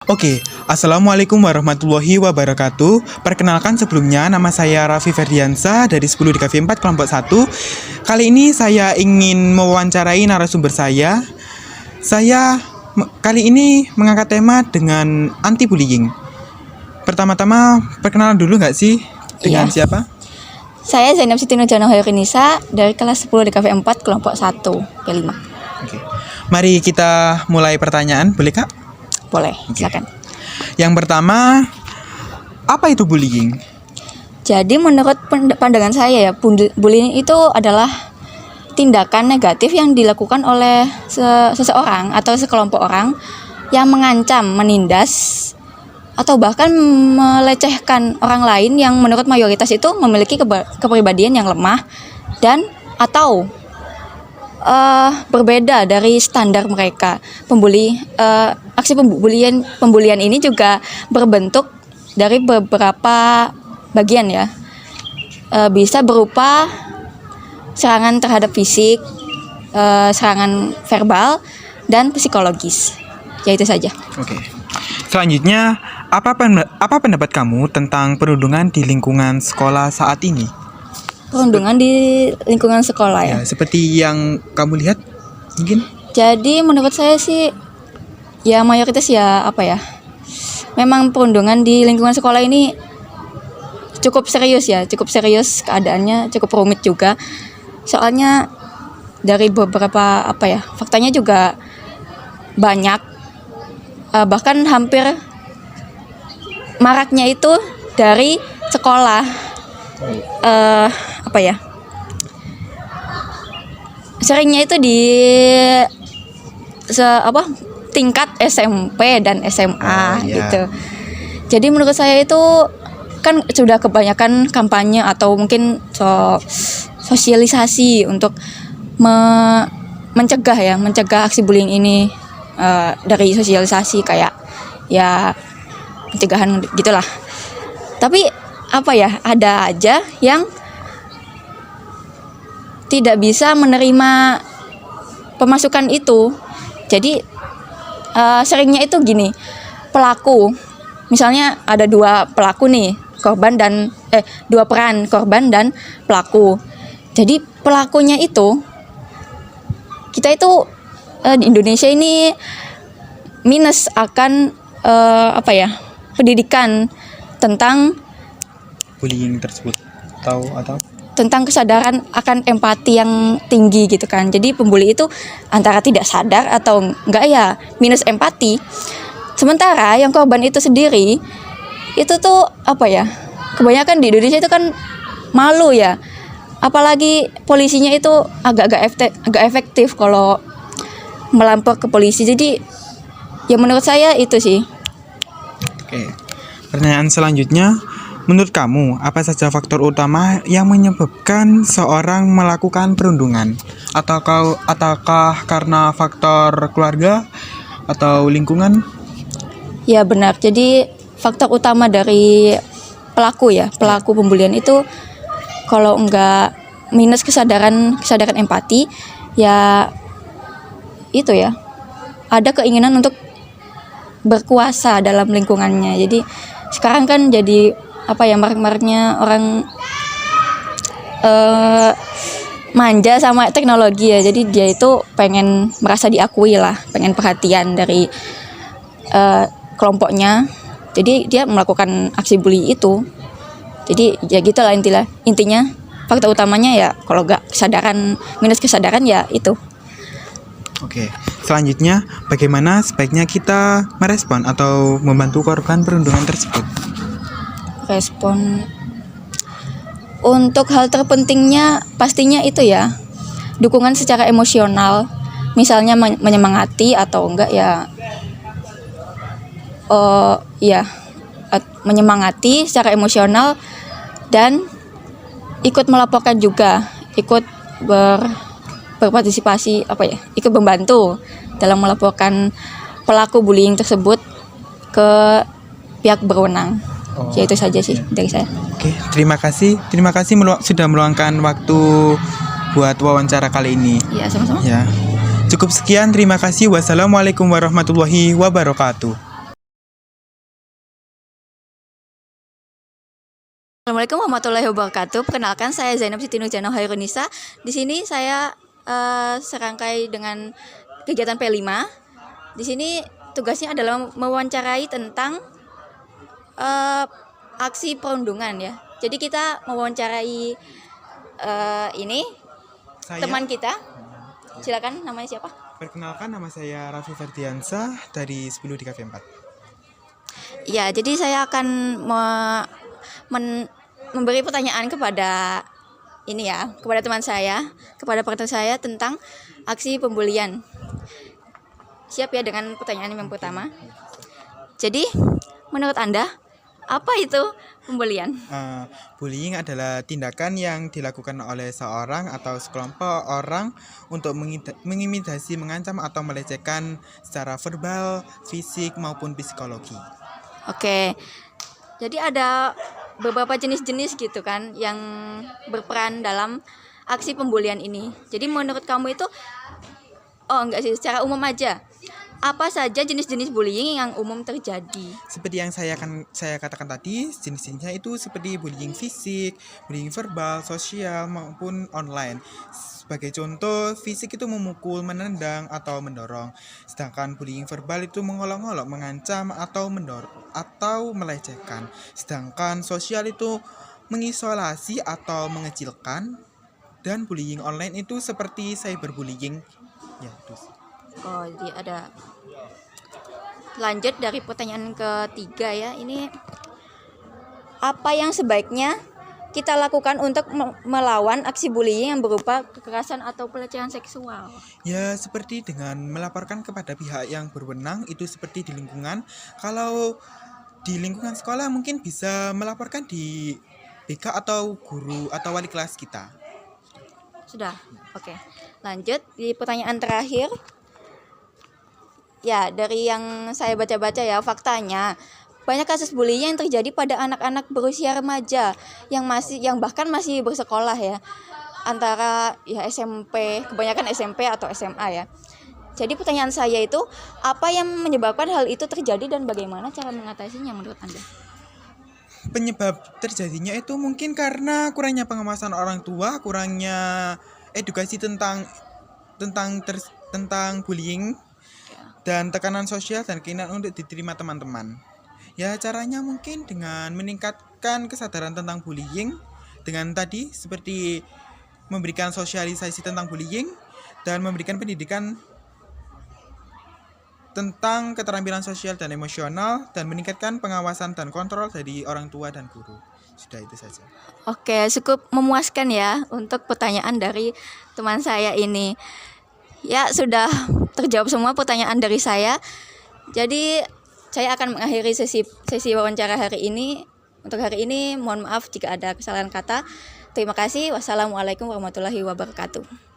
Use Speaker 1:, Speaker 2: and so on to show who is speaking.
Speaker 1: Oke, Assalamualaikum warahmatullahi wabarakatuh. Perkenalkan sebelumnya, nama saya Raffi Ferdiansa dari 10 DKV 4 kelompok 1. Kali ini saya ingin mewawancarai narasumber saya. Kali ini mengangkat tema dengan anti-bullying. Pertama-tama, perkenalan dulu nggak sih dengan
Speaker 2: Iya.
Speaker 1: siapa?
Speaker 2: Saya Zainab Siti Nurjana Hoyrunisa dari kelas 10 DKV 4 kelompok 1 P5.
Speaker 1: Oke. Mari kita mulai pertanyaan, boleh Kak?
Speaker 2: Boleh, silakan.
Speaker 1: Yang pertama, apa itu bullying?
Speaker 2: Jadi menurut pandangan saya ya, bullying itu adalah tindakan negatif yang dilakukan oleh seseorang atau sekelompok orang yang mengancam, menindas, atau bahkan melecehkan orang lain yang menurut mayoritas itu memiliki kepribadian yang lemah dan atau berbeda dari standar mereka. Aksi pembulian ini juga berbentuk dari beberapa bagian ya. Bisa berupa serangan terhadap fisik, serangan verbal, dan psikologis. Ya itu saja.
Speaker 1: Oke. Selanjutnya, apa pendapat kamu tentang perundungan di lingkungan sekolah saat ini?
Speaker 2: Perundungan di lingkungan sekolah ya.
Speaker 1: Ya, seperti yang kamu lihat mungkin?
Speaker 2: Jadi menurut saya sih ya mayoritas ya memang perundungan di lingkungan sekolah ini cukup serius keadaannya, cukup rumit juga. Soalnya dari beberapa faktanya juga banyak, bahkan hampir maraknya itu dari sekolah. Seringnya itu di tingkat SMP dan SMA gitu. Jadi menurut saya itu kan sudah kebanyakan kampanye atau mungkin sosialisasi untuk mencegah aksi bullying ini, dari sosialisasi kayak ya pencegahan gitulah. Tapi ada aja yang tidak bisa menerima pemasukan itu. Jadi seringnya itu gini, pelaku misalnya ada dua pelaku nih, dua peran, korban dan pelaku. Jadi pelakunya itu kita itu di Indonesia ini minus akan pendidikan tentang
Speaker 1: Bullying tersebut atau
Speaker 2: tentang kesadaran akan empati yang tinggi gitu kan. Jadi pembuli itu antara tidak sadar atau enggak ya minus empati. Sementara yang korban itu sendiri itu tuh kebanyakan di Indonesia itu kan malu ya. Apalagi polisinya itu agak efektif kalau melapor ke polisi. Jadi ya menurut saya itu sih.
Speaker 1: Oke. Pertanyaan selanjutnya, menurut kamu, apa saja faktor utama yang menyebabkan seorang melakukan perundungan? Ataukah karena faktor keluarga atau lingkungan?
Speaker 2: Ya benar. Jadi faktor utama dari pelaku pembulian itu kalau enggak minus kesadaran empati, ya itu ya. Ada keinginan untuk berkuasa dalam lingkungannya. Jadi sekarang kan jadi marak-maraknya orang manja sama teknologi ya. Jadi dia itu pengen merasa diakui lah, pengen perhatian dari kelompoknya. Jadi dia melakukan aksi bully itu. Jadi ya gitulah intinya faktor utamanya ya kalau minus kesadaran ya itu.
Speaker 1: Oke. Selanjutnya, bagaimana sebaiknya kita merespon atau membantu korban perundungan tersebut?
Speaker 2: Respon untuk hal terpentingnya pastinya itu ya dukungan secara emosional, misalnya menyemangati atau enggak ya menyemangati secara emosional dan ikut melaporkan juga, ikut berpartisipasi ikut membantu dalam melaporkan pelaku bullying tersebut ke pihak berwenang. Ya itu saja sih dari saya.
Speaker 1: Oke, terima kasih sudah meluangkan waktu buat wawancara kali ini.
Speaker 2: Ya, sama-sama.
Speaker 1: Ya. Cukup sekian, terima kasih. Wassalamualaikum warahmatullahi wabarakatuh.
Speaker 2: Assalamualaikum warahmatullahi wabarakatuh. Perkenalkan, saya Zainab Siti Nurjana Hairunisa. Di sini saya serangkai dengan kegiatan P5. Di sini tugasnya adalah mewawancarai tentang aksi perundungan ya. Jadi kita mewawancarai ini
Speaker 1: Saya
Speaker 2: teman kita. Silakan, namanya siapa?
Speaker 1: perkenalkan, nama saya Raffi Ferdiansah dari 10 di KV 4.
Speaker 2: Ya, jadi saya akan memberi pertanyaan kepada kepada teman saya, kepada partner saya tentang aksi pembulian. Siap ya dengan pertanyaan yang pertama? Jadi, menurut Anda, apa itu pembulian?
Speaker 1: Bullying adalah tindakan yang dilakukan oleh seorang atau sekelompok orang untuk mengimitasi, mengancam atau melecehkan secara verbal, fisik maupun psikologi.
Speaker 2: Oke. Jadi ada beberapa jenis-jenis gitu kan yang berperan dalam aksi pembulian ini. Jadi menurut kamu itu enggak sih, secara umum aja. Apa saja jenis-jenis bullying yang umum terjadi?
Speaker 1: Seperti yang saya katakan tadi, jenis-jenisnya itu seperti bullying fisik, bullying verbal, sosial maupun online. Sebagai contoh, fisik itu memukul, menendang atau mendorong. Sedangkan bullying verbal itu mengolok-olok, mengancam atau atau melecehkan. Sedangkan sosial itu mengisolasi atau mengecilkan. Dan bullying online itu seperti cyberbullying. Ya, itu sih.
Speaker 2: Oh, jadi ada. Lanjut dari pertanyaan ketiga ya. Ini apa yang sebaiknya kita lakukan untuk melawan aksi bullying yang berupa kekerasan atau pelecehan seksual?
Speaker 1: Ya, seperti dengan melaporkan kepada pihak yang berwenang, itu seperti di lingkungan. Kalau di lingkungan sekolah mungkin bisa melaporkan di BK atau guru atau wali kelas kita.
Speaker 2: Sudah. Oke. Lanjut di pertanyaan terakhir. Ya, dari yang saya baca-baca ya, faktanya banyak kasus bullying yang terjadi pada anak-anak berusia remaja yang bahkan masih bersekolah ya. Antara ya SMP, kebanyakan SMP atau SMA ya. Jadi pertanyaan saya itu, apa yang menyebabkan hal itu terjadi dan bagaimana cara mengatasinya menurut Anda?
Speaker 1: Penyebab terjadinya itu mungkin karena kurangnya pengawasan orang tua, kurangnya edukasi tentang bullying dan tekanan sosial dan keinginan untuk diterima teman-teman. Ya, caranya mungkin dengan meningkatkan kesadaran tentang bullying, dengan tadi seperti memberikan sosialisasi tentang bullying dan memberikan pendidikan tentang keterampilan sosial dan emosional dan meningkatkan pengawasan dan kontrol dari orang tua dan guru. Sudah, itu saja.
Speaker 2: Oke, cukup memuaskan ya untuk pertanyaan dari teman saya ini. Ya, sudah terjawab semua pertanyaan dari saya. Jadi, saya akan mengakhiri sesi wawancara hari ini. Untuk hari ini, mohon maaf jika ada kesalahan kata. Terima kasih. Wassalamualaikum warahmatullahi wabarakatuh.